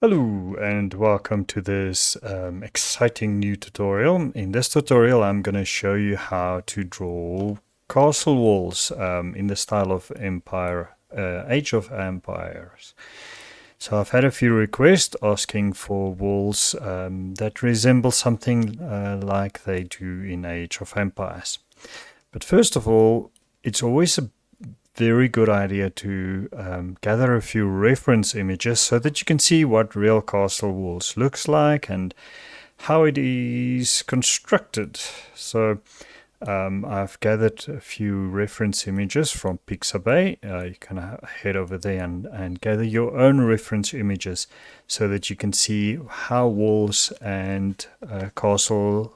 Hello and welcome to this exciting new tutorial. In this tutorial I'm going to show you how to draw castle walls in the style of Age of Empires. So I've had a few requests asking for walls that resemble something like they do in Age of Empires. But first of all, it's always a very good idea to gather a few reference images so that you can see what real castle walls looks like and how it is constructed. So I've gathered a few reference images from Pixabay. You can head over there and gather your own reference images so that you can see how walls and castle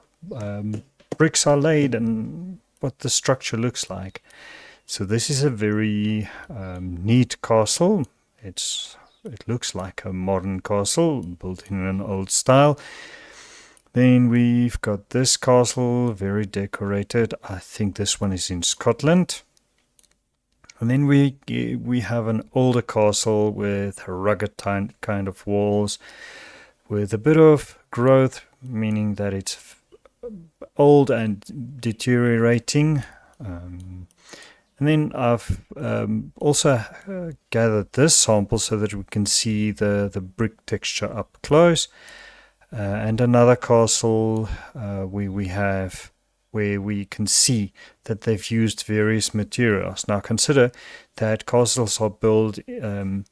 bricks are laid and what the structure looks like. So this is a very neat castle. It looks like a modern castle built in an old style. Then we've got this castle, very decorated. I think this one is in Scotland. And then we have an older castle with rugged kind of walls, with a bit of growth, meaning that it's old and deteriorating. And then I've also gathered this sample so that we can see the brick texture up close. And another castle we have where we can see that they've used various materials. Now consider that castles are built in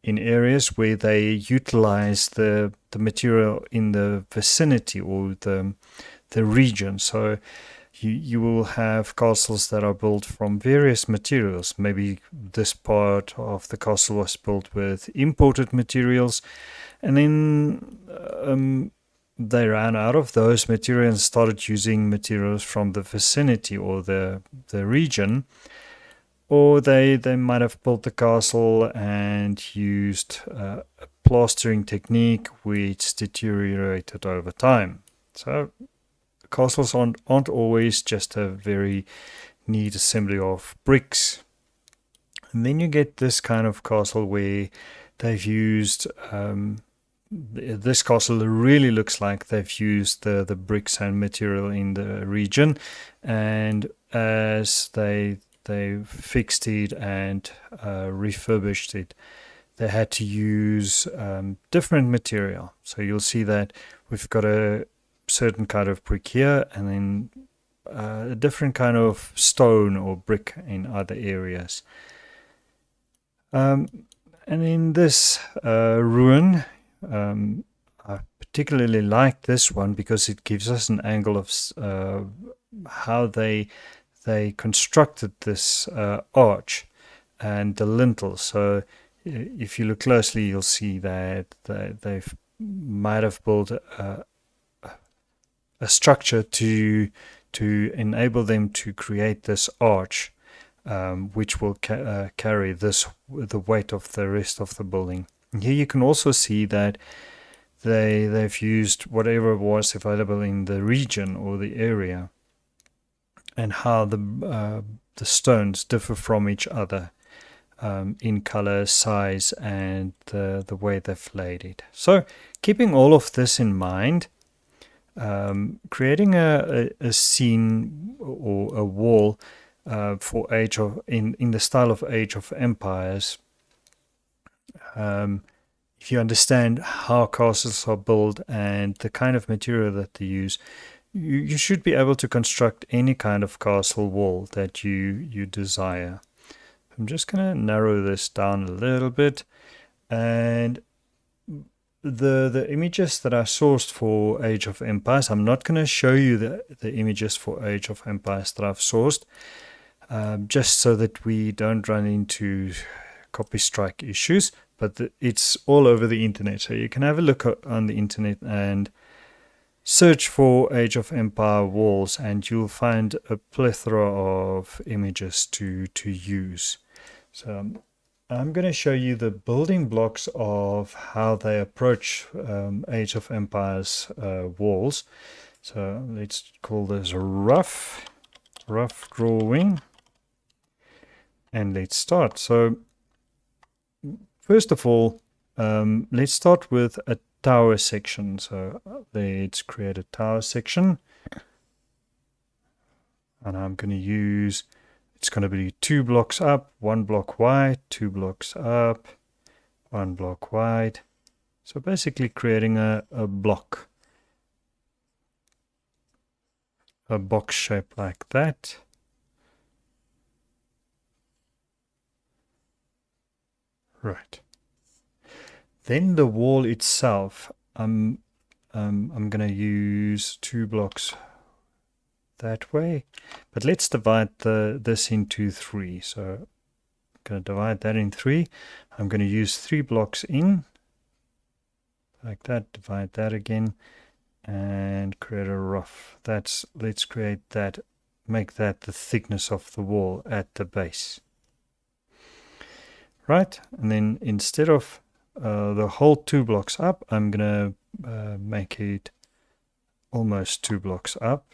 areas where they utilize the material in the vicinity or the region. So you will have castles that are built from various materials. Maybe this part of the castle was built with imported materials, and then they ran out of those materials and started using materials from the vicinity or the region. Or they might have built the castle and used a plastering technique which deteriorated over time. So castles aren't always just a very neat assembly of bricks. And then you get this kind of castle where they've used this castle really looks like they've used the bricks and material in the region, and as they fixed it and refurbished it, they had to use different material. So you'll see that we've got a certain kind of brick here, and then a different kind of stone or brick in other areas. And in this ruin, I particularly like this one because it gives us an angle of how they constructed this arch and the lintel. So if you look closely, you'll see that they might have built a structure to enable them to create this arch, which will carry the weight of the rest of the building. And here you can also see that they've used whatever was available in the region or the area, and how the stones differ from each other in color, size, and the way they've laid it. So keeping all of this in mind, creating a scene or a wall for in the style of Age of Empires, if you understand how castles are built and the kind of material that they use, you should be able to construct any kind of castle wall that you desire. I'm just going to narrow this down a little bit, and the images that I sourced for Age of Empires, I'm not going to show you the images for Age of Empires that I've sourced, just so that we don't run into copy strike issues. But it's all over the internet, so you can have a look on the internet and search for Age of Empire walls, and you'll find a plethora of images to use. So I'm going to show you the building blocks of how they approach Age of Empires walls. So let's call this rough drawing, and let's start. So first of all, let's start with a tower section. So let's create a tower section. And I'm going to use, it's going to be 2 blocks up, 1 block wide, 2 blocks up, 1 block wide. So basically creating a block, a box shape like that. Right. Then the wall itself, I'm going to use 2 blocks that way, but let's divide this into 3. So I'm going to divide that in 3. I'm going to use 3 blocks in, like that, divide that again, and create a rough. Let's create that, make that the thickness of the wall at the base. Right, and then instead of the whole 2 blocks up, I'm going to make it almost 2 blocks up.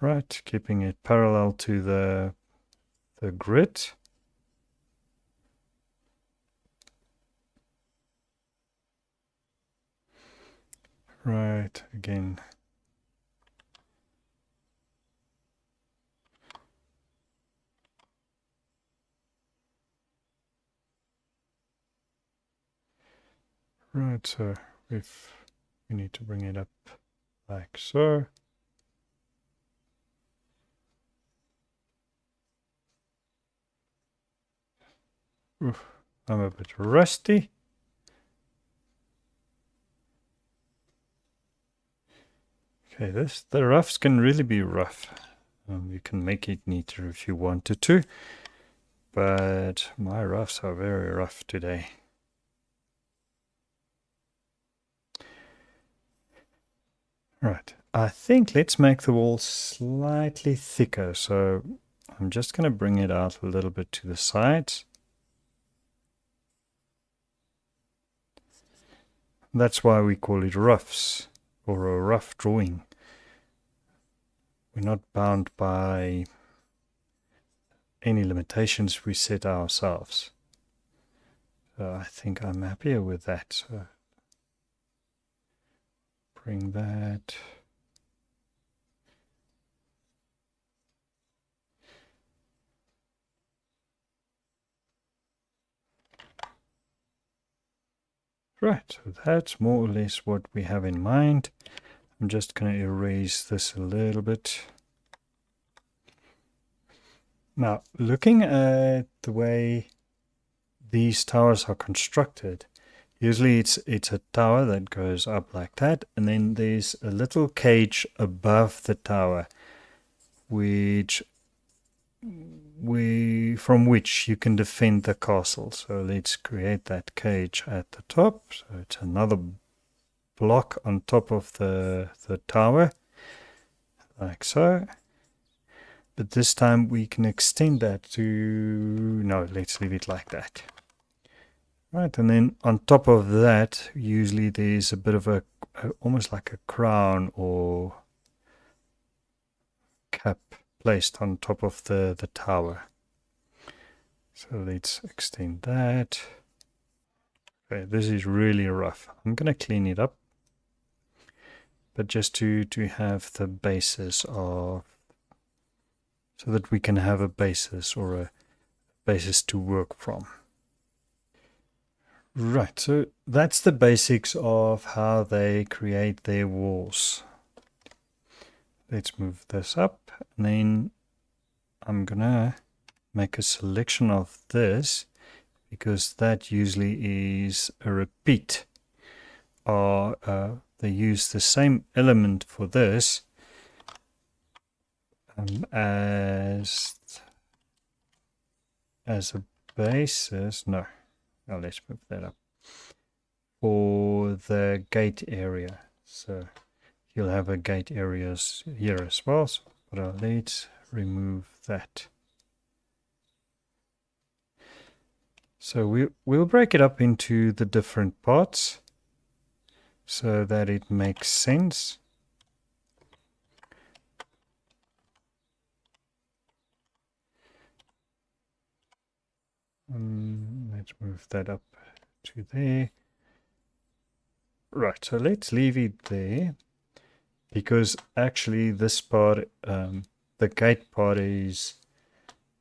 Right, keeping it parallel to the grid. Right, again. Right, so we need to bring it up like so. Oof, I'm a bit rusty. Okay, the roughs can really be rough. You can make it neater if you wanted to, but my roughs are very rough today. Right, I think let's make the wall slightly thicker. So I'm just going to bring it out a little bit to the sides. That's why we call it roughs, or a rough drawing. We're not bound by any limitations we set ourselves. So I think I'm happier with that. So bring that. Right, so that's more or less what we have in mind. I'm just going to erase this a little bit. Now, looking at the way these towers are constructed, usually it's a tower that goes up like that, and then there's a little cage above the tower, from which you can defend the castle. So let's create that cage at the top. So it's another block on top of the tower, like so. But this time we can extend that to, no, let's leave it like that. Right, and then on top of that, usually there's a bit of a almost like a crown or cap placed on top of the tower. So let's extend that. Okay, this is really rough. I'm going to clean it up, but just to have the basis of, so that we can have a basis or a basis to work from. Right, so that's the basics of how they create their walls. Let's move this up, and then I'm gonna make a selection of this, because that usually is a repeat, or they use the same element for this as a basis. No, let's move that up for the gate area. So you'll have a gate areas here as well, but let's remove that. So we'll break it up into the different parts so that it makes sense. Let's move that up to there. Right, so let's leave it there, because actually this part, the gate part, is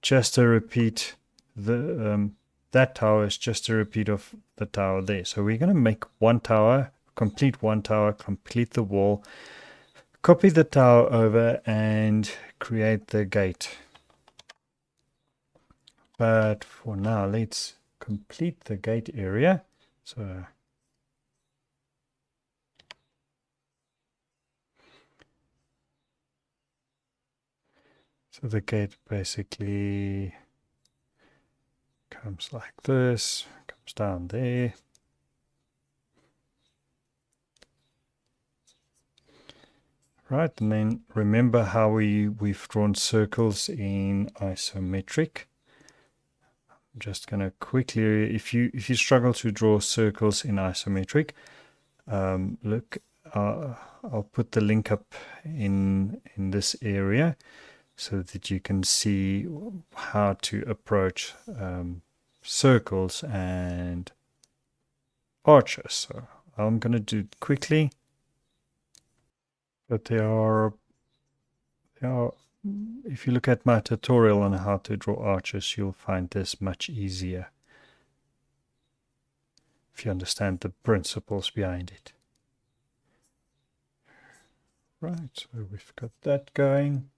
just a repeat. That tower is just a repeat of the tower there. So we're going to make one tower, complete the wall, copy the tower over, and create the gate. But for now, let's complete the gate area. So the gate basically comes like this, comes down there. Right, and then remember how we've drawn circles in isometric. I'm just going to quickly, if you struggle to draw circles in isometric, look, I'll put the link up in this area so that you can see how to approach circles and arches. So I'm going to do it quickly, but there are, if you look at my tutorial on how to draw arches, you'll find this much easier if you understand the principles behind it. Right, so we've got that going.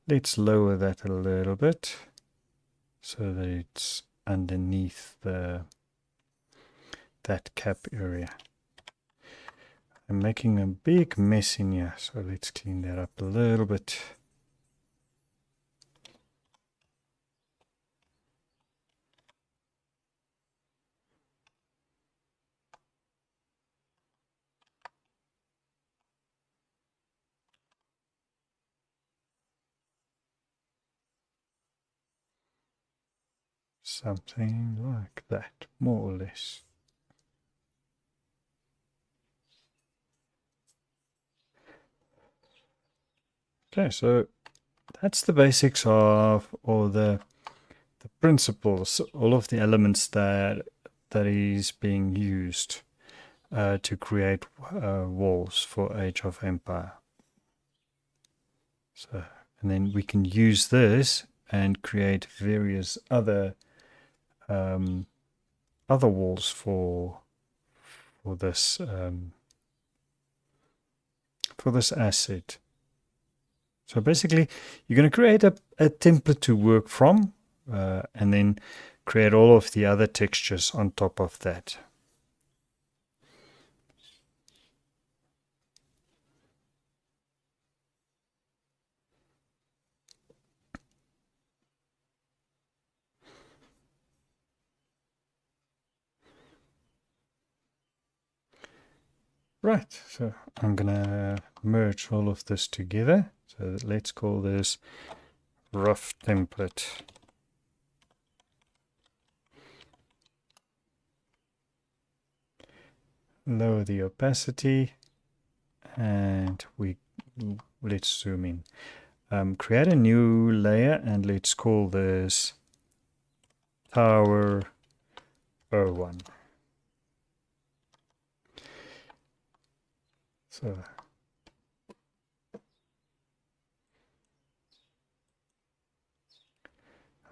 Let's lower that a little bit so that it's underneath that cap area. I'm making a big mess in here, so let's clean that up a little bit. Something like that, more or less. Okay, so that's the basics of, or the principles, all of the elements that is being used to create walls for Age of Empire. So, and then we can use this and create various other walls for this asset. So basically, you're going to create a template to work from, and then create all of the other textures on top of that. Right, so I'm going to merge all of this together. So let's call this rough template. Lower the opacity, and let's zoom in. Create a new layer, and let's call this Tower 01. So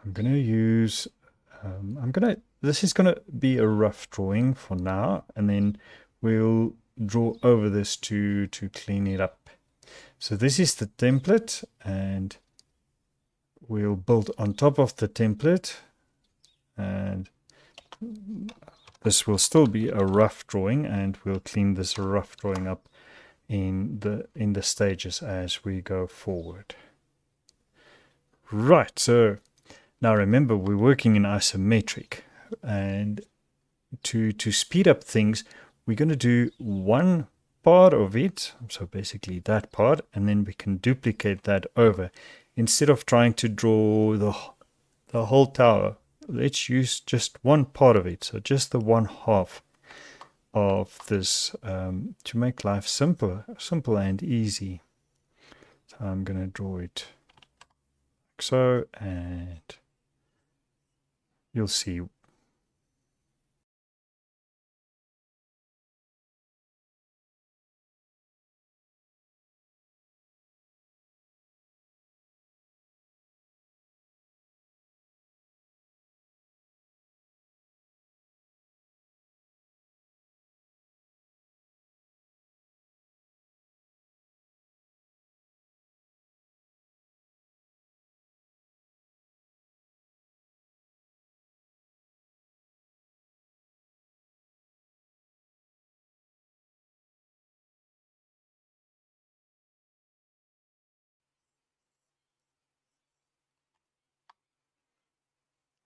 I'm going to use, this is going to be a rough drawing for now, and then we'll draw over this to clean it up. So this is the template, and we'll build on top of the template, and this will still be a rough drawing, and we'll clean this rough drawing up in the stages as we go forward. Right, so now remember, we're working in isometric, and to speed up things, we're going to do one part of it, so basically that part, and then we can duplicate that over. Instead of trying to draw the whole tower, let's use just one part of it, so just the one half of this, to make life simple and easy. So I'm going to draw it like so, and you'll see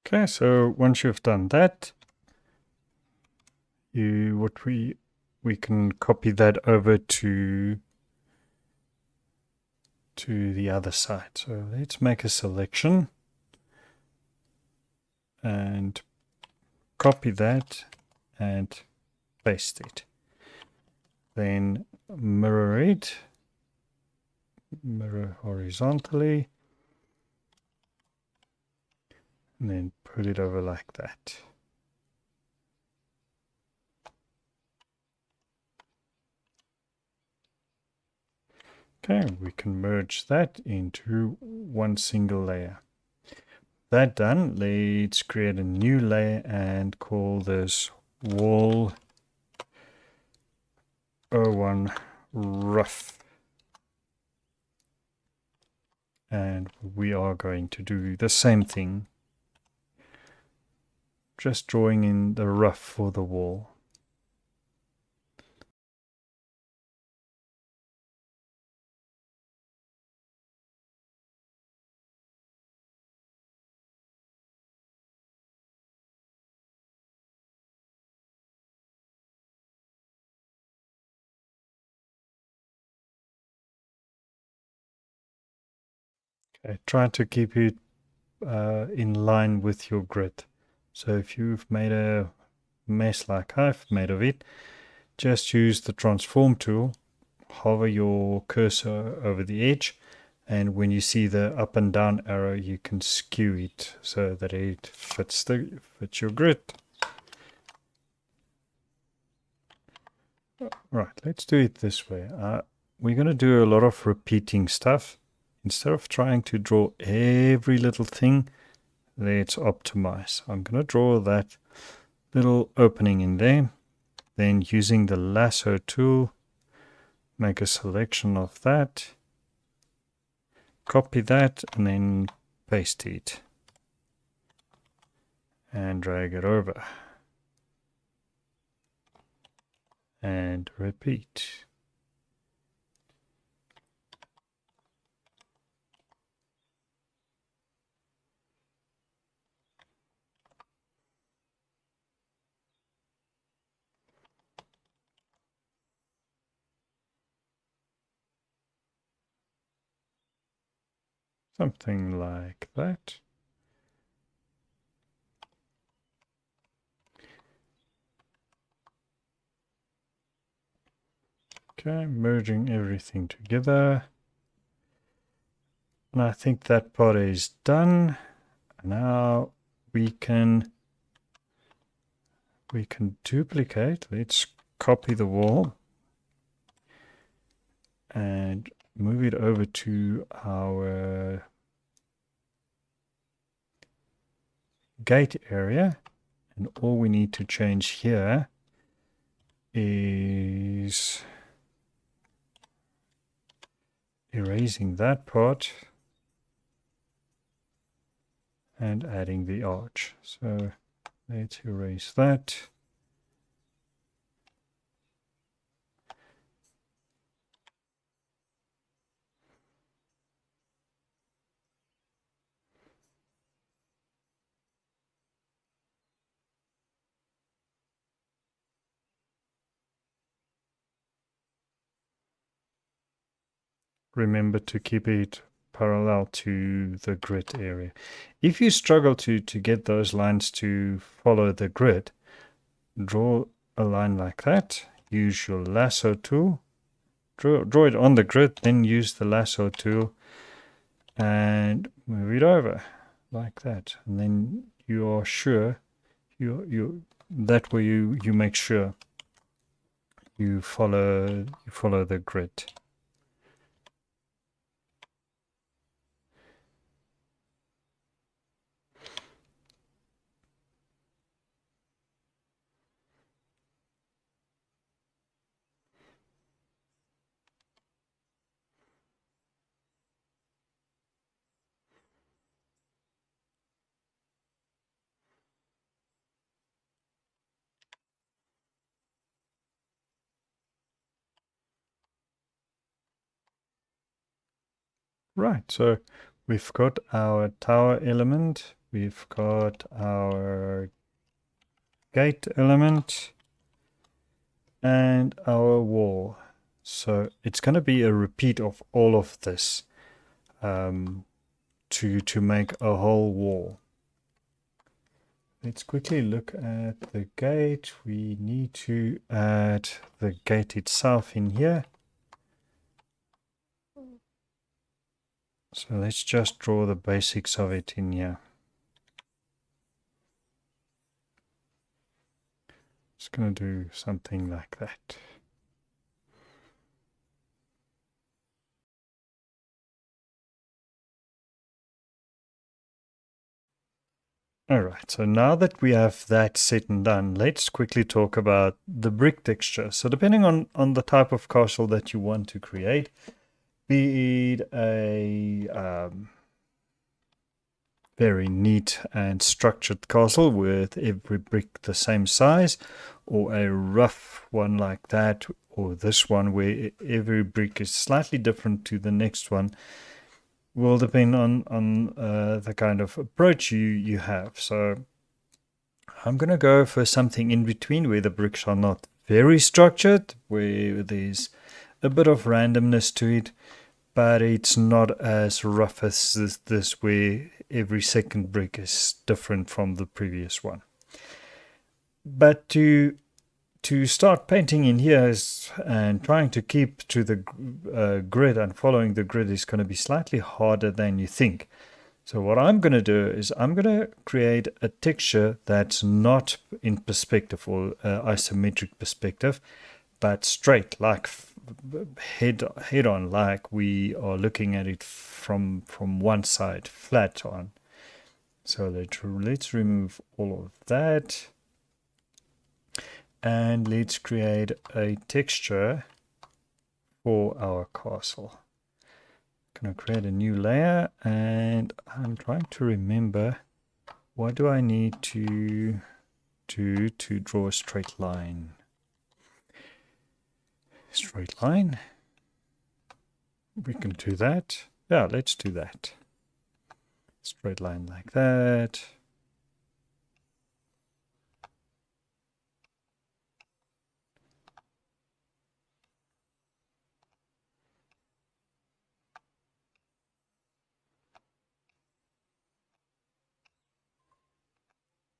Okay, so once you've done that, we can copy that over to the other side. So let's make a selection and copy that and paste it. Then mirror it, mirror horizontally, and then put it over like that. Okay, we can merge that into one single layer. That done, let's create a new layer and call this wall 01 rough. And we are going to do the same thing, just drawing in the rough for the wall. Okay, try to keep it in line with your grid. So if you've made a mess like I've made of it, just use the transform tool, hover your cursor over the edge, and when you see the up and down arrow, you can skew it so that it fits your grid. Right, let's do it this way. We're going to do a lot of repeating stuff. Instead of trying to draw every little thing, let's optimize. I'm going to draw that little opening in there. Then using the lasso tool, make a selection of that, copy that, and then paste it. And drag it over. And repeat. Something like that. Okay, merging everything together. And I think that part is done. Now we can duplicate. Let's copy the wall and move it over to our gate area. And all we need to change here is erasing that part and adding the arch. So let's erase that. Remember to keep it parallel to the grid area. If you struggle to get those lines to follow the grid, draw a line like that, use your lasso tool, draw it on the grid, then use the lasso tool and move it over like that. And then you are sure, that way you make sure you follow the grid. Right, so we've got our tower element, we've got our gate element and our wall. So it's going to be a repeat of all of this to make a whole wall. Let's quickly look at the gate. We need to add the gate itself in here. So let's just draw the basics of it in here. It's going to do something like that. Alright, so now that we have that set and done, let's quickly talk about the brick texture. So depending on the type of castle that you want to create, be it a very neat and structured castle with every brick the same size, or a rough one like that, or this one where every brick is slightly different to the next one, will depend on the kind of approach you have. So I'm going to go for something in between where the bricks are not very structured, where there's a bit of randomness to it, but it's not as rough as this where every second brick is different from the previous one. But to start painting in here and trying to keep to the grid and following the grid is going to be slightly harder than you think. So what I'm going to do is I'm going to create a texture that's not in perspective or isometric perspective, but straight, like head on, like we are looking at it from one side, flat on. So let's remove all of that. And let's create a texture for our castle. I'm going to create a new layer, and I'm trying to remember what do I need to do to draw a straight line. Straight line. We can do that. Yeah, let's do that. Straight line like that.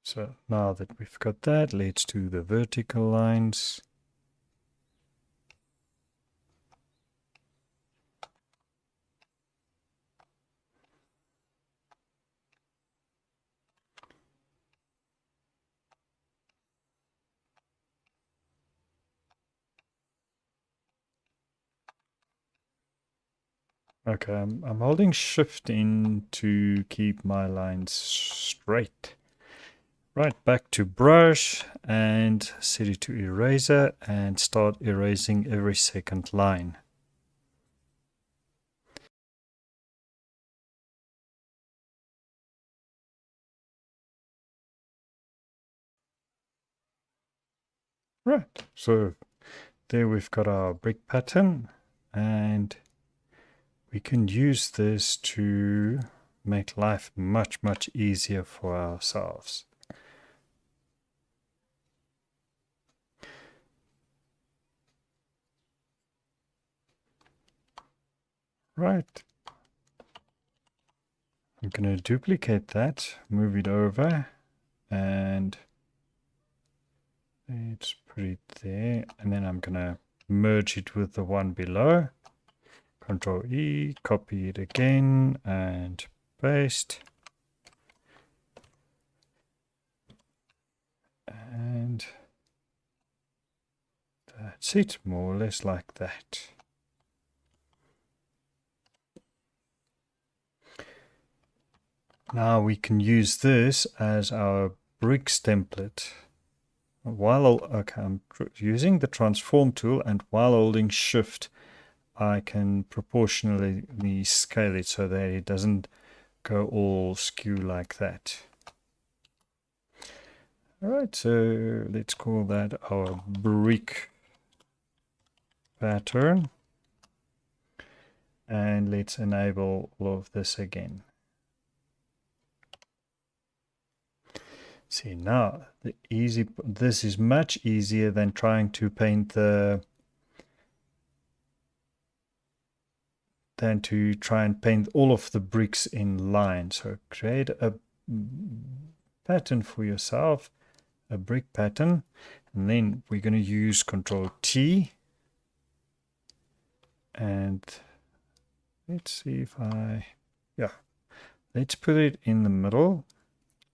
So now that we've got that, let's do the vertical lines. Okay, I'm holding shift in to keep my lines straight. Right, back to brush and set it to eraser and start erasing every second line. Right, so there we've got our brick pattern, and we can use this to make life much easier for ourselves. Right. I'm going to duplicate that, move it over, and let's put it there. And then I'm going to merge it with the one below. Control E, copy it again, and paste. And that's it, more or less like that. Now we can use this as our bricks template. I'm using the transform tool, and while holding shift, I can proportionally scale it so that it doesn't go all skew like that. All right, so let's call that our brick pattern. And let's enable all of this again. See now, this is much easier than trying to paint than to try and paint all of the bricks in line. So create a pattern for yourself, a brick pattern, and then we're going to use Control T, and let's see if let's put it in the middle.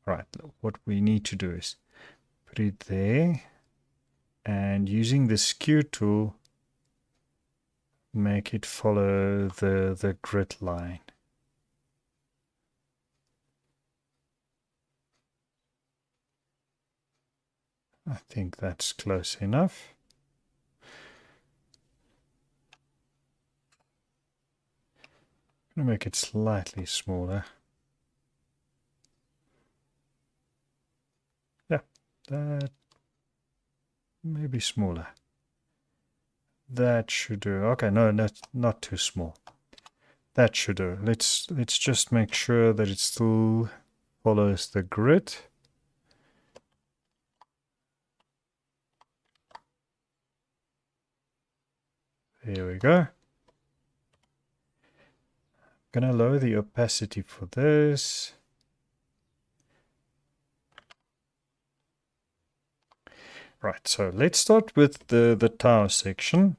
All right, what we need to do is put it there, and using the skew tool, make it follow the grid line. I think that's close enough. I'm going to make it slightly smaller. Yeah, that maybe smaller. That should do. Okay, no, that's not too small. That should do. Let's just make sure that it still follows the grid. There we go. I'm gonna lower the opacity for this. Right, so let's start with the tower section.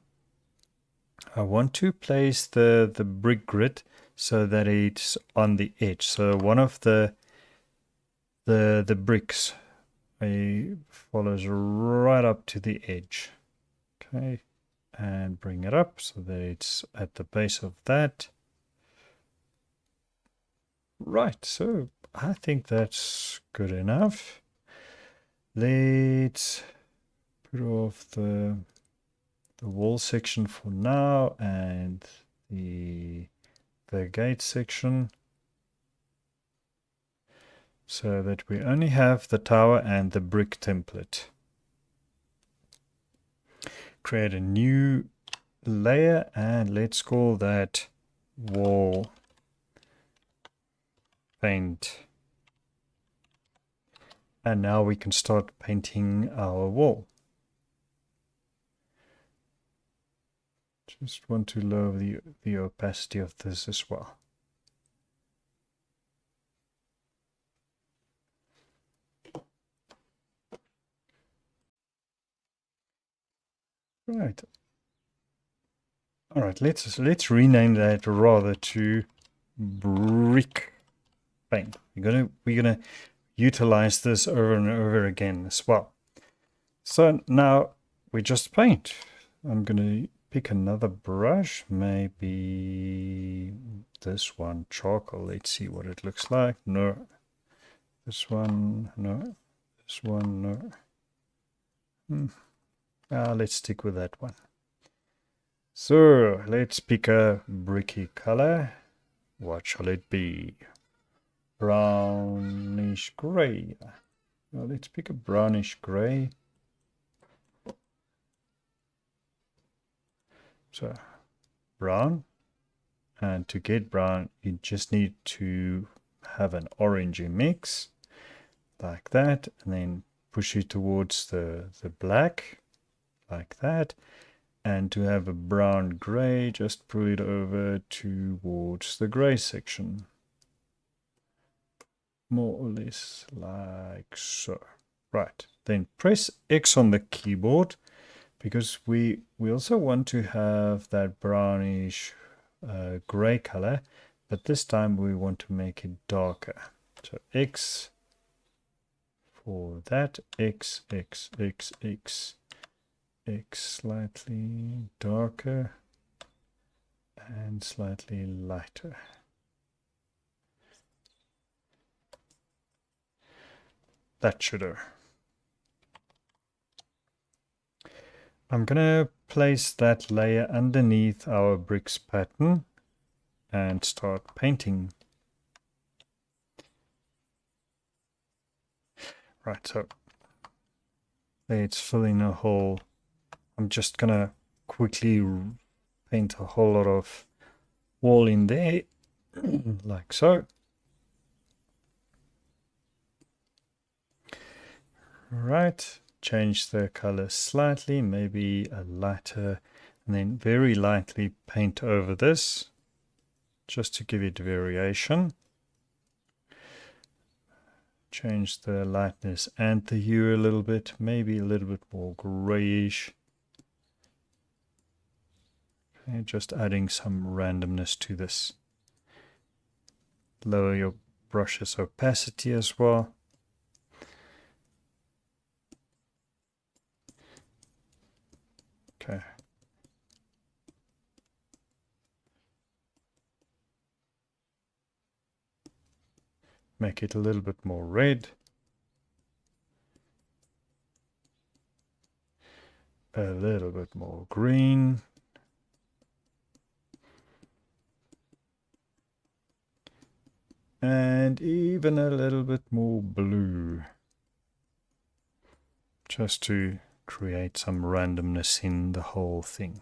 I want to place the brick grid so that it's on the edge. So one of the bricks follows right up to the edge. Okay, and bring it up so that it's at the base of that. Right, so I think that's good enough. Let's put off the wall section for now and the gate section, so that we only have the tower and the brick template. Create a new layer and let's call that wall paint. And now we can start painting our wall. Just want to lower the opacity of this as well. Right. All right, let's rename that rather to brick paint. We're gonna utilize this over and over again as well. So now we just paint. I'm gonna pick another brush, maybe this one, charcoal. Let's see what it looks like. No, this one, no, this one, no. Let's stick with that one. So let's pick a bricky color. What shall it be? Brownish gray. Well, let's pick a brownish gray. So brown, and to get brown you just need to have an orangey mix like that, and then push it towards the black like that, and to have a brown gray just pull it over towards the gray section, more or less like so. Right, then press X on the keyboard, because we also want to have that brownish gray color, but this time we want to make it darker. So X for that, X, X, X, X, X, slightly darker and slightly lighter. That should do. I'm gonna place that layer underneath our bricks pattern and start painting. Right, so let's fill in a hole. I'm just gonna quickly paint a whole lot of wall in there, like so. Right, change the color slightly, maybe a lighter, and then very lightly paint over this, just to give it variation. Change the lightness and the hue a little bit, maybe a little bit more grayish. Okay, just adding some randomness to this. Lower your brush's opacity as well. Okay. Make it a little bit more red. A little bit more green. And even a little bit more blue. Just to create some randomness in the whole thing.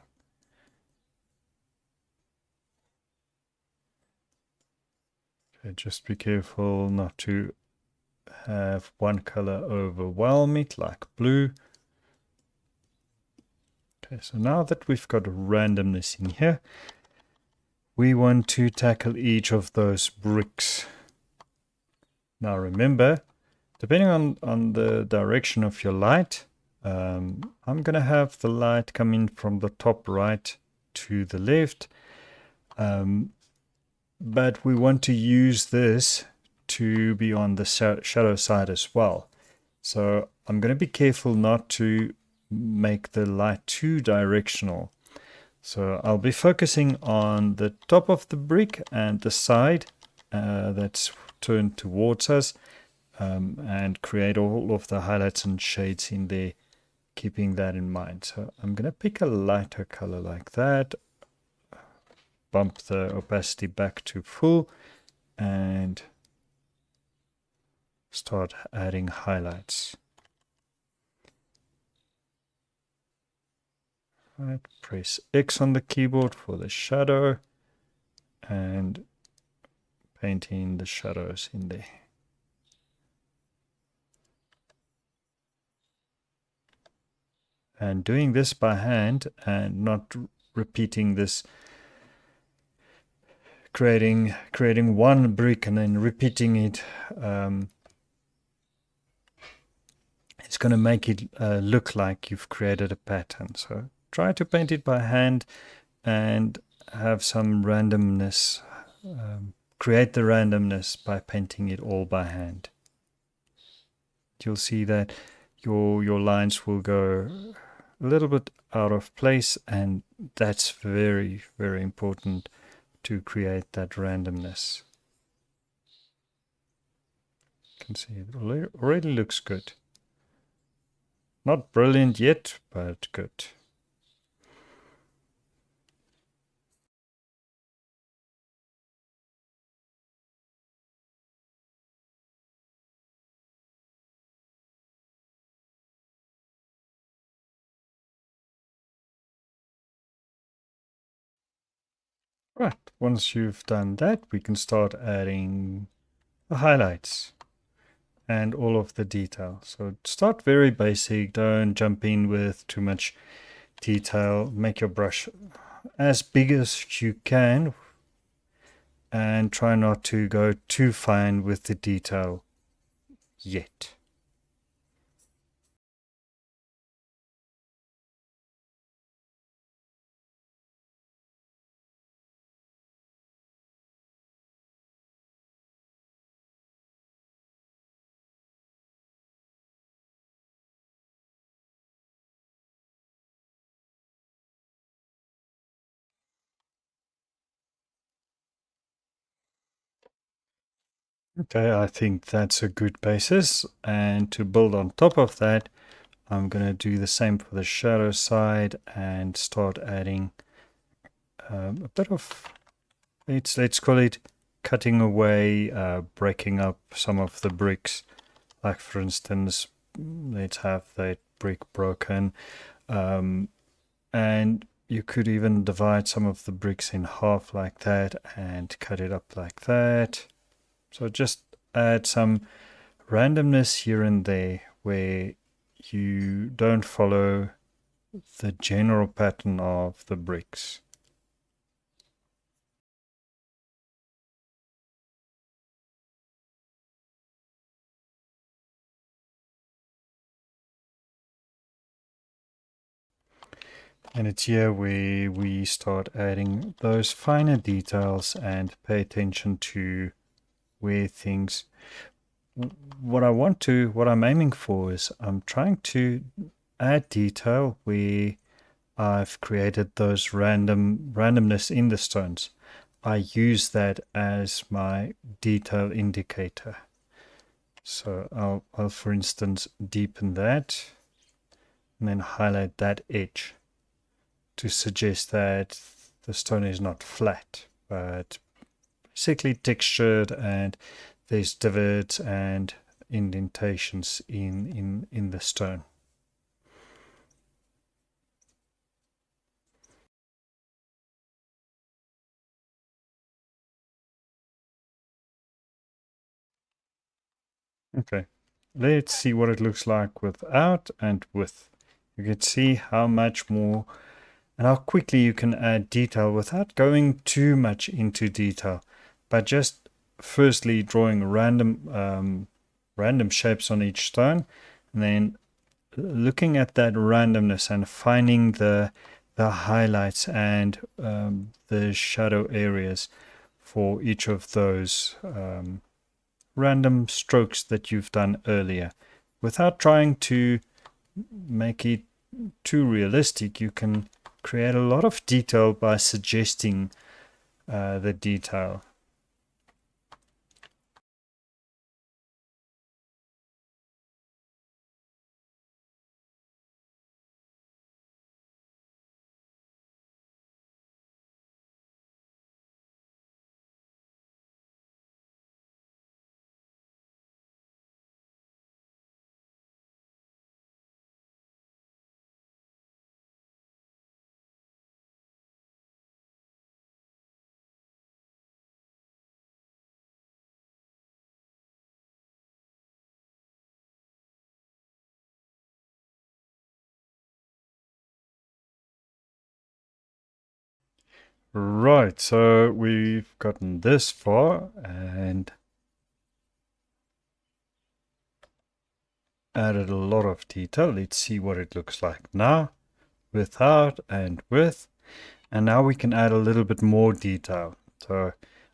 Okay, just be careful not to have one color overwhelm it like blue. Okay, so now that we've got randomness in here, we want to tackle each of those bricks. Now remember, depending on the direction of your light, I'm going to have the light come in from the top right to the left. But we want to use this to be on the shadow side as well. So I'm going to be careful not to make the light too directional. So I'll be focusing on the top of the brick and the side that's turned towards us, and create all of the highlights and shades in there, keeping that in mind. So I'm going to pick a lighter color like that, bump the opacity back to full, and start adding highlights. Right, press X on the keyboard for the shadow and paint in the shadows in there. And doing this by hand and not repeating this, creating one brick and then repeating it, it's going to make it look like you've created a pattern. So try to paint it by hand and have some randomness. Create the randomness by painting it all by hand. You'll see that your lines will go a little bit out of place, and that's very, very important to create that randomness. You can see it already looks good. Not brilliant yet, but good. Right, once you've done that, we can start adding the highlights and all of the detail. So start very basic, don't jump in with too much detail. Make your brush as big as you can and try not to go too fine with the detail yet. Okay, I think that's a good basis. And to build on top of that, I'm going to do the same for the shadow side and start adding a bit of, let's call it cutting away, breaking up some of the bricks. Like for instance, let's have that brick broken. And you could even divide some of the bricks in half like that and cut it up like that. So just add some randomness here and there where you don't follow the general pattern of the bricks. And it's here where we start adding those finer details and pay attention to where things, what I'm aiming for is I'm trying to add detail where I've created those randomness in the stones. I use that as my detail indicator. So I'll for instance deepen that and then highlight that edge to suggest that the stone is not flat, but basically textured, and there's divots and indentations in the stone. Okay, let's see what it looks like without and with. You can see how much more and how quickly you can add detail without going too much into detail, but just firstly drawing random shapes on each stone, and then looking at that randomness and finding the highlights and the shadow areas for each of those random strokes that you've done earlier. Without trying to make it too realistic, you can create a lot of detail by suggesting the detail. Right, so we've gotten this far and added a lot of detail. Let's see what it looks like now, without and with. And now we can add a little bit more detail. So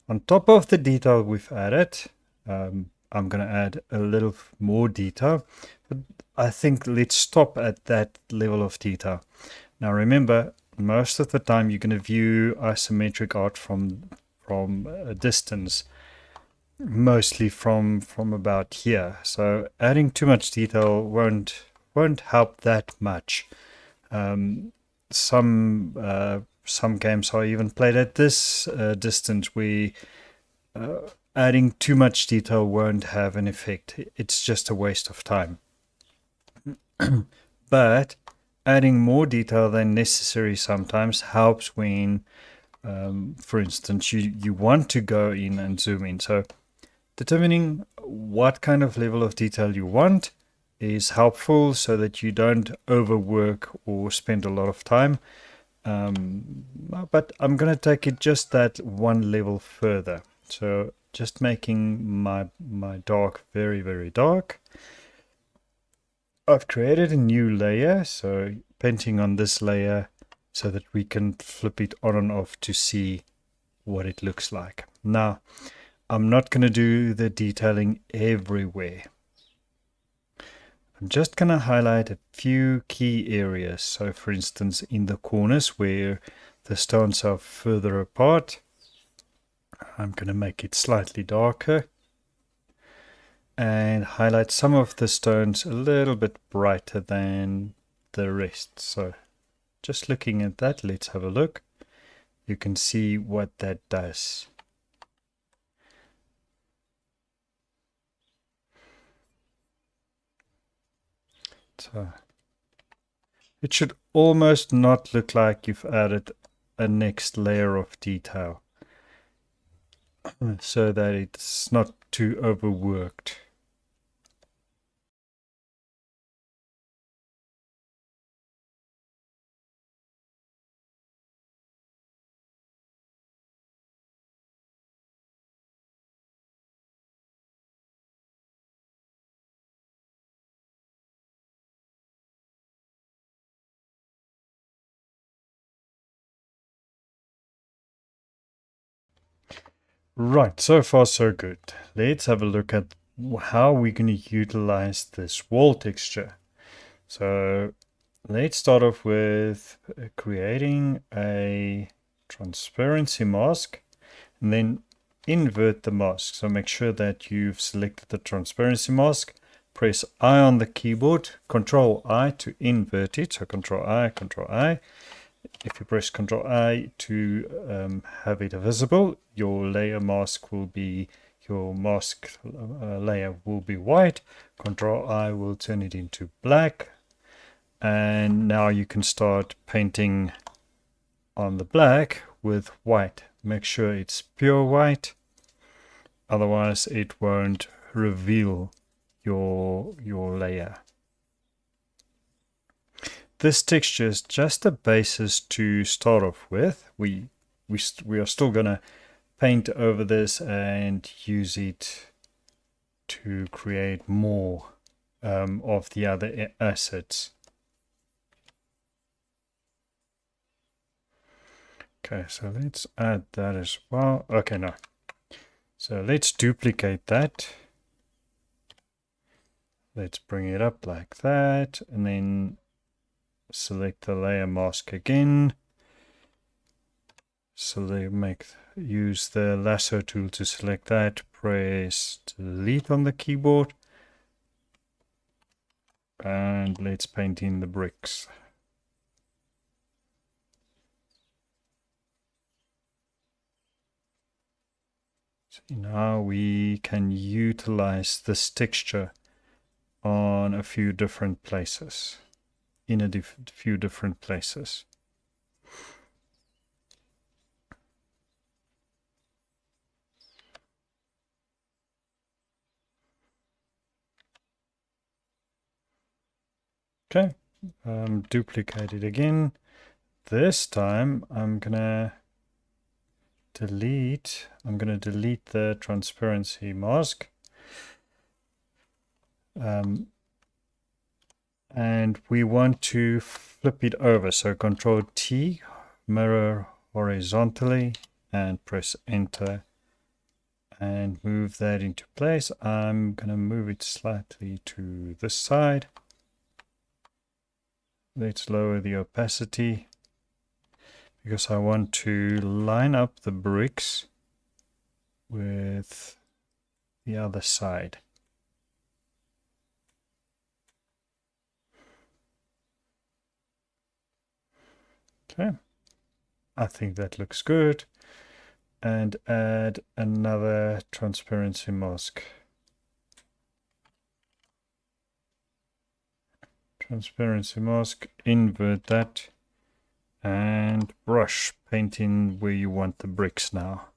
on top of the detail we've added, I'm going to add a little more detail. But I think let's stop at that level of detail. Now remember, most of the time you're going to view isometric art from a distance, mostly from about here. So adding too much detail won't help that much. Some games are even played at this distance where adding too much detail won't have an effect. It's just a waste of time. But adding more detail than necessary sometimes helps when, for instance, you want to go in and zoom in. So determining what kind of level of detail you want is helpful so that you don't overwork or spend a lot of time. But I'm going to take it just that one level further. So just making my dark very, very dark. I've created a new layer, so painting on this layer so that we can flip it on and off to see what it looks like. Now, I'm not going to do the detailing everywhere. I'm just going to highlight a few key areas. So for instance, in the corners where the stones are further apart, I'm going to make it slightly darker and highlight some of the stones a little bit brighter than the rest. So just looking at that, let's have a look. You can see what that does. So it should almost not look like you've added a next layer of detail so that it's not too overworked. Right, so far so good. Let's have a look at how we're going to utilize this wall texture. So let's start off with creating a transparency mask and then invert the mask. So make sure that you've selected the transparency mask. Press I on the keyboard, Control I to invert it. So Control I, Control I. If you press Control I to have it visible, your layer mask will be, your mask layer will be white. Control I will turn it into black. And now you can start painting on the black with white. Make sure it's pure white, otherwise it won't reveal your layer. This texture is just a basis to start off with. We are still gonna paint over this and use it to create more of the other assets. Okay, so let's add that as well. Okay, no. So let's duplicate that. Let's bring it up like that, and then select the layer mask again. So they use the lasso tool to select that. Press delete on the keyboard, and let's paint in the bricks. So now we can utilize this texture on a few different places, in a few different places. Okay, duplicate it again. This time I'm gonna delete the transparency mask. And we want to flip it over. So Control T, mirror horizontally, and press Enter and move that into place. I'm going to move it slightly to this side. Let's lower the opacity because I want to line up the bricks with the other side. Okay, I think that looks good. And add another transparency mask. Transparency mask, invert that, and brush, paint in where you want the bricks now.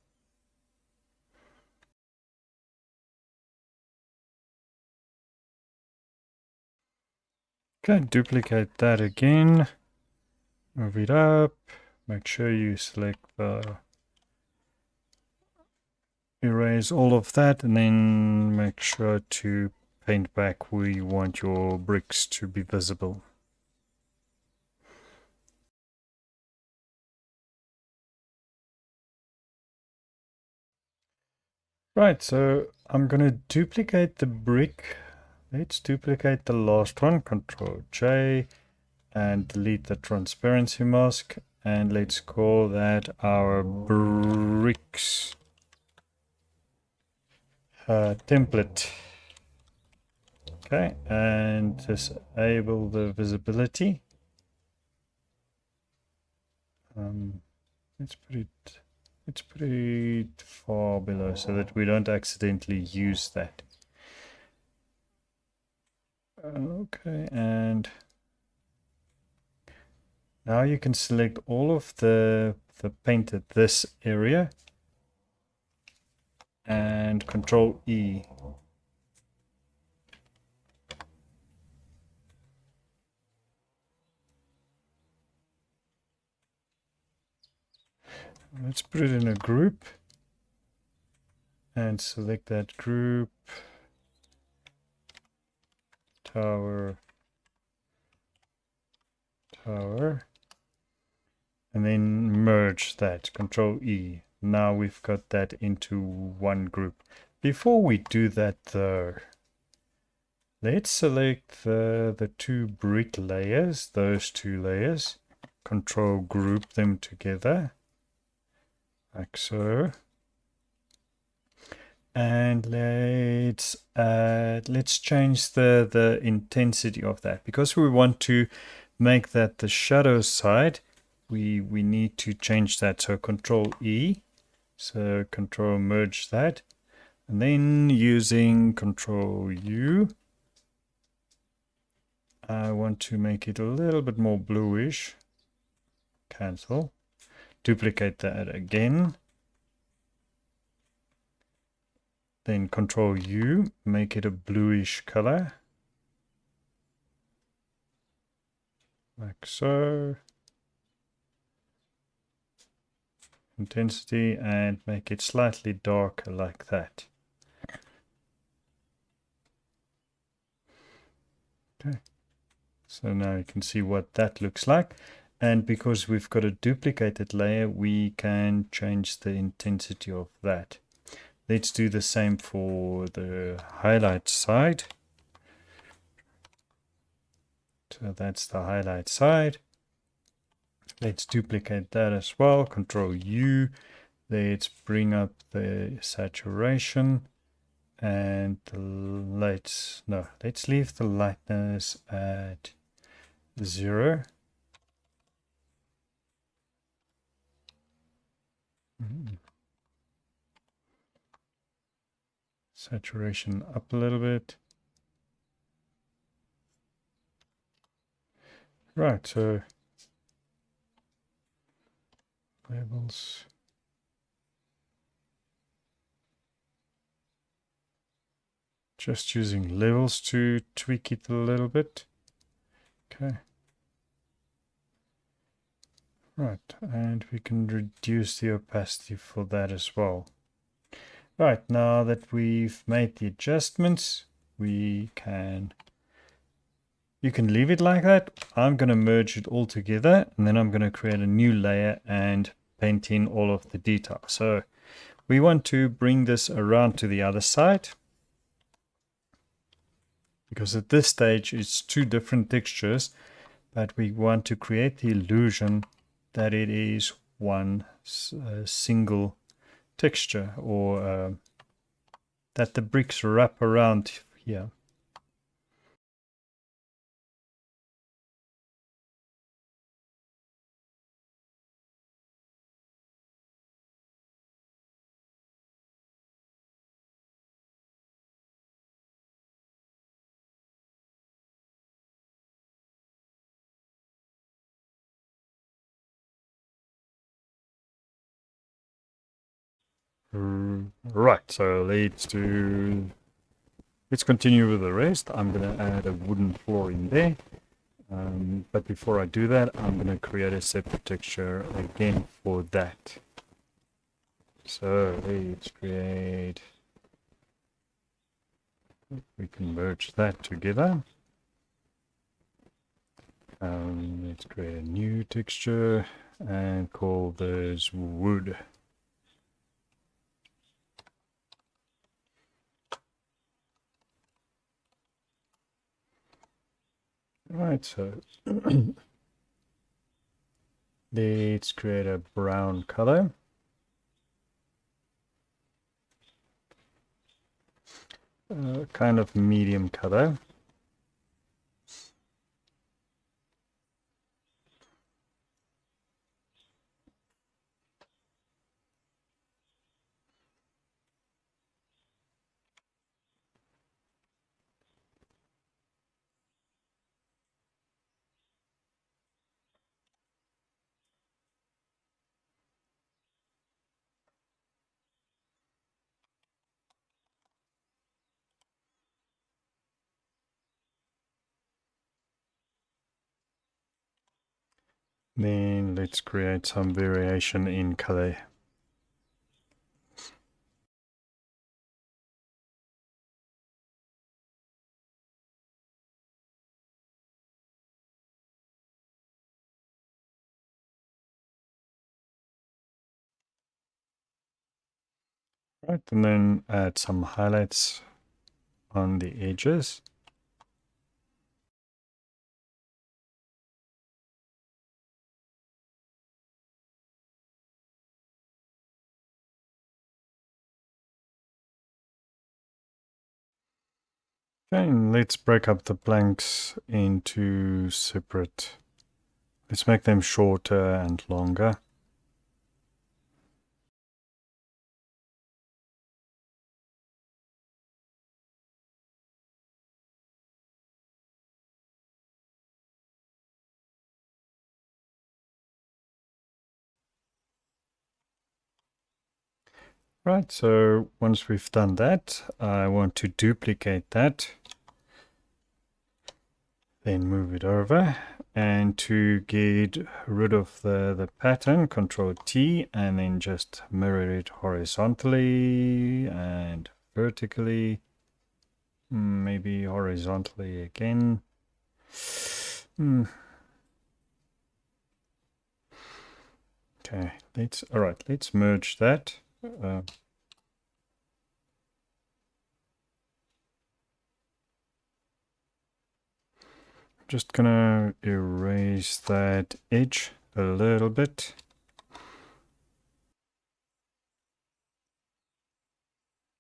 Okay, duplicate that again, move it up, make sure you select the erase all of that, and then make sure to paint back where you want your bricks to be visible. Right, so I'm going to duplicate the brick. Let's duplicate the last one, Control J, and delete the transparency mask. And let's call that our bricks template. Okay, and disable the visibility. Let's put it far below so that we don't accidentally use that. Okay, and now you can select all of the paint at this area and Control E. Let's put it in a group and select that group, tower, and then merge that, Control E. Now we've got that into one group. Before we do that though, let's select the two brick layers, those two layers, control group them together, like so. And let's change the intensity of that, because we want to make that the shadow side. We need to change that. So Control E, so Control merge that, and then using Control U, I want to make it a little bit more bluish. Cancel. Duplicate that again. Then Control U, make it a bluish color. Like so. Intensity, and make it slightly darker like that. Okay. So now you can see what that looks like. And because we've got a duplicated layer, we can change the intensity of that. Let's do the same for the highlight side. So that's the highlight side. Let's duplicate that as well. Control U. Let's bring up the saturation. And let's leave the lightness at 0. Saturation up a little bit. Right, so labels. Just using levels to tweak it a little bit. Okay. Right, and we can reduce the opacity for that as well. Right, now that we've made the adjustments, you can leave it like that. I'm going to merge it all together, and then I'm going to create a new layer and paint in all of the detail. So we want to bring this around to the other side, because at this stage it's two different textures, but we want to create the illusion that it is one single texture, or that the bricks wrap around here. Right, so let's continue with the rest. I'm going to add a wooden floor in there. But before I do that, I'm going to create a separate texture again for that. So let's create, we can merge that together. Let's create a new texture and call this wood. Right, so let's create a brown color. Kind of medium color. Then let's create some variation in color. Right, and then add some highlights on the edges. Okay, and let's break up the planks into separate. Let's make them shorter and longer. Right, so once we've done that, I want to duplicate that. Then move it over. And to get rid of the pattern, Control T, and then just mirror it horizontally and vertically. Maybe horizontally again. Okay, let's merge that. Just gonna erase that edge a little bit.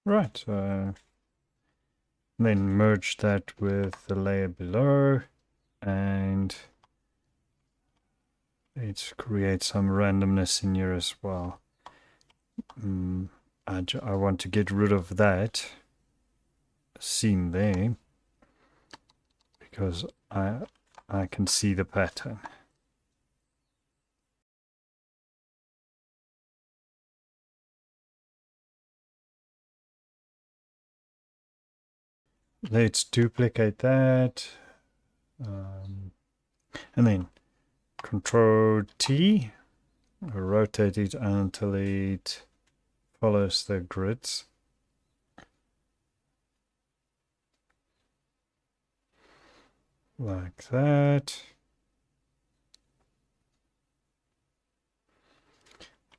Right, then merge that with the layer below, and let's create some randomness in here as well. I want to get rid of that seam there because I can see the pattern. Let's duplicate that. And then Control T, rotate it until it follows the grids. Like that.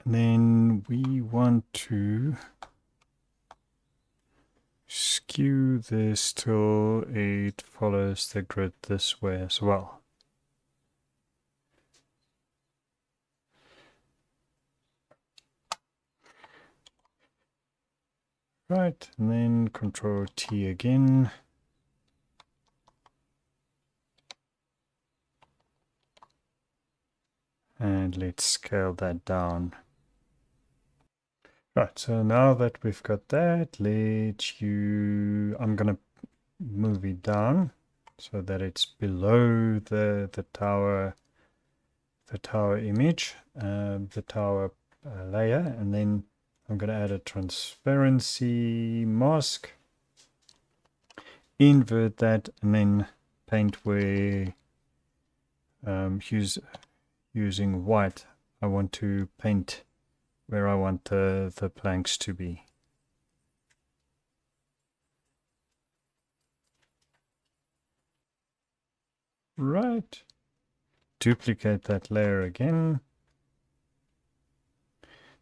And then we want to skew this till it follows the grid this way as well. Right, and then Control T again. And let's scale that down. Right, so now that we've got that, I'm gonna move it down so that it's below the tower image, the tower layer, and then I'm going to add a transparency mask, invert that, and then paint where using white. I want to paint where I want the planks to be. Right. Duplicate that layer again.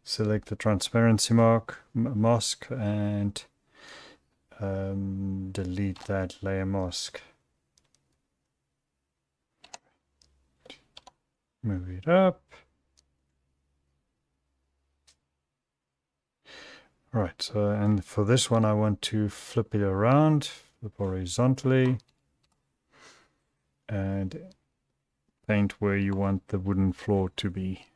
Select the transparency mask and delete that layer mask. Move it up. Right, so and for this one I want to flip it around, flip horizontally, and paint where you want the wooden floor to be.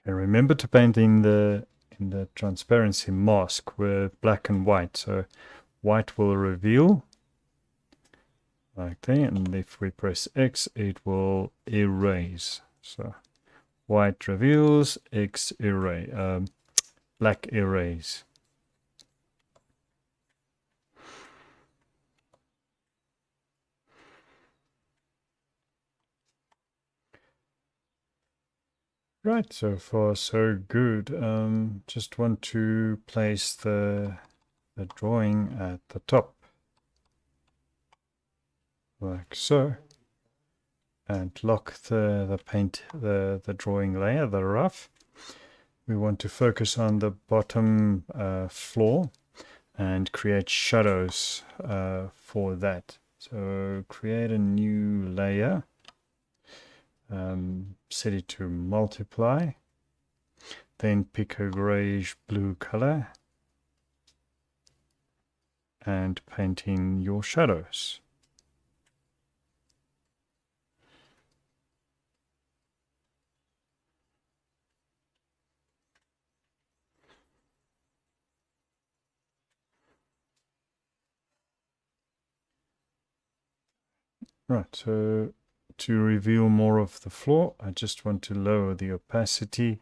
And remember to paint in the transparency mask with black and white. So white will reveal like that, and if we press X it will erase. So white reveals, X erase, black erase. Right, so far so good. Just want to place the drawing at the top, like so, and lock the paint, the drawing layer, the rough. we want to focus on the bottom floor and create shadows for that. So create a new layer, set it to multiply, then pick a grayish blue color and paint in your shadows. Right, so to reveal more of the floor, I just want to lower the opacity,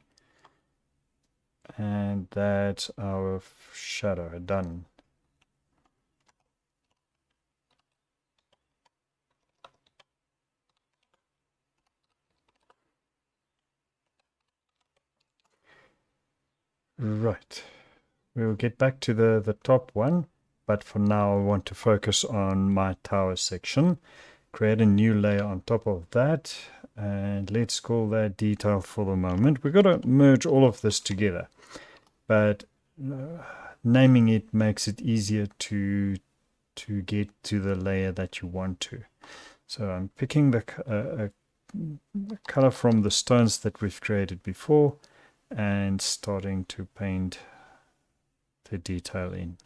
and that's our shadow done. Right, we'll get back to the top one, but for now I want to focus on my tower section. Create a new layer on top of that, and let's call that detail for the moment. We've got to merge all of this together, but naming it makes it easier to get to the layer that you want to. So I'm picking the color from the stones that we've created before and starting to paint the detail in.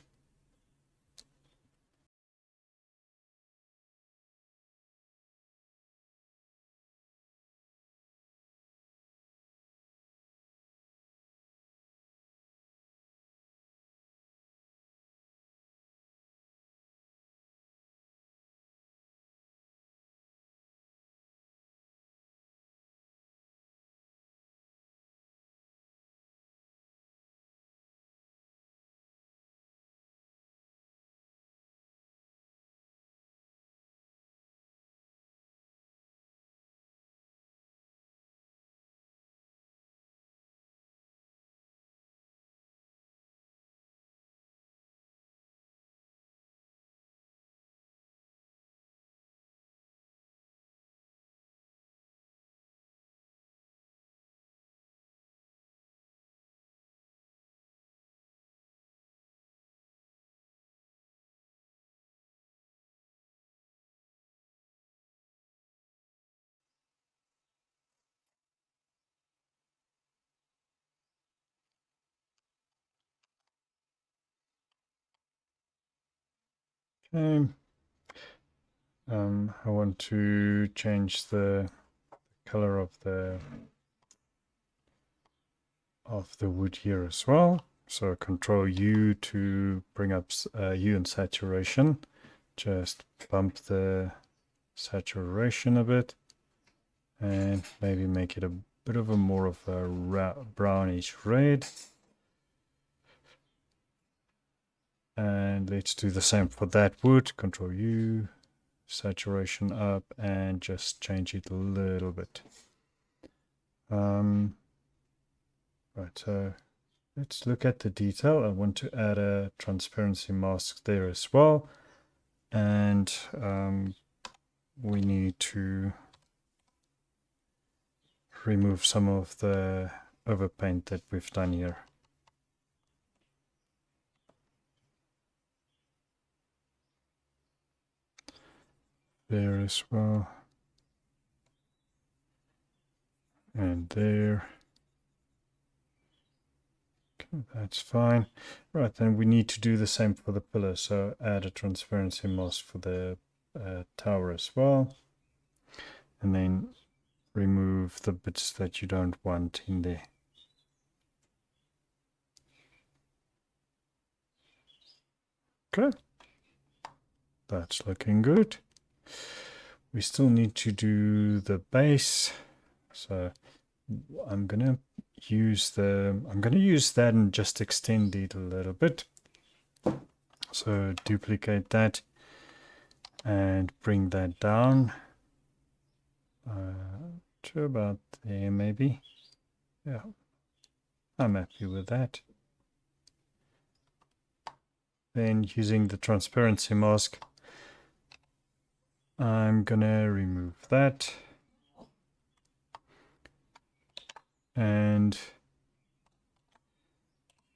Okay. I want to change the color of the wood here as well. So Control U to bring up U in saturation. Just bump the saturation a bit and maybe make it a bit of a more of a brownish red. And let's do the same for that wood. Control U, saturation up, and just change it a little bit. Right, so let's look at the detail. I want to add a transparency mask there as well. And we need to remove some of the overpaint that we've done here. There as well. And there. Okay, that's fine. Right, then we need to do the same for the pillar. So add a transparency mask for the tower as well. And then remove the bits that you don't want in there. Okay, that's looking good. We still need to do the base. So I'm gonna use that and just extend it a little bit. So duplicate that and bring that down to about there maybe. Yeah, I'm happy with that. Then using the transparency mask, I'm gonna remove that and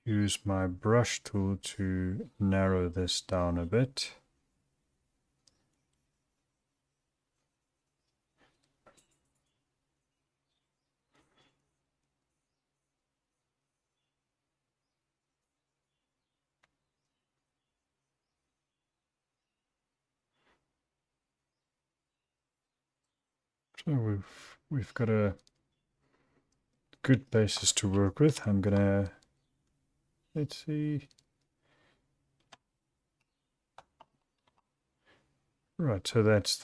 use my brush tool to narrow this down a bit. So we've got a good basis to work with. I'm gonna, let's see. Right, so that's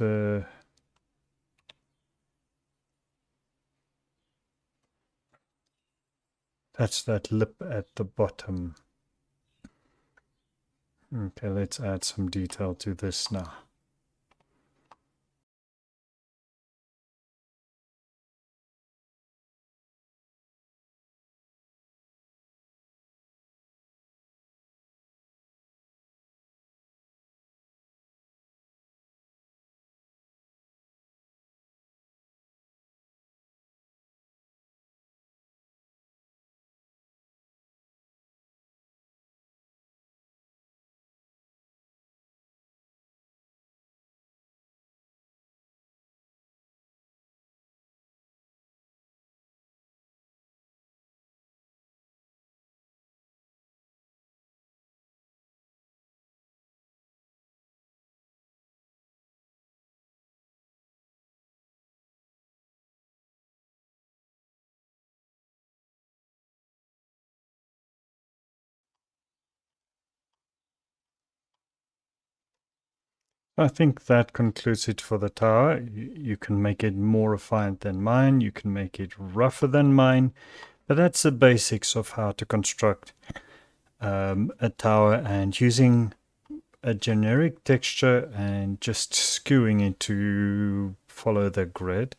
that lip at the bottom. Okay, let's add some detail to this now. I think that concludes it for the tower. You can make it more refined than mine. You can make it rougher than mine. But that's the basics of how to construct a tower, and using a generic texture and just skewing it to follow the grid,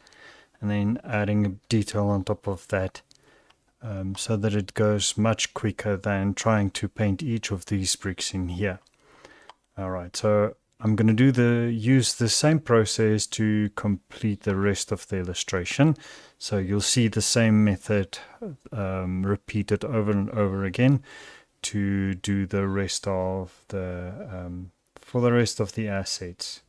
and then adding a detail on top of that, so that it goes much quicker than trying to paint each of these bricks in here. All right, so I'm going to use the same process to complete the rest of the illustration. So you'll see the same method repeated over and over again to do the rest of the for the rest of the assets.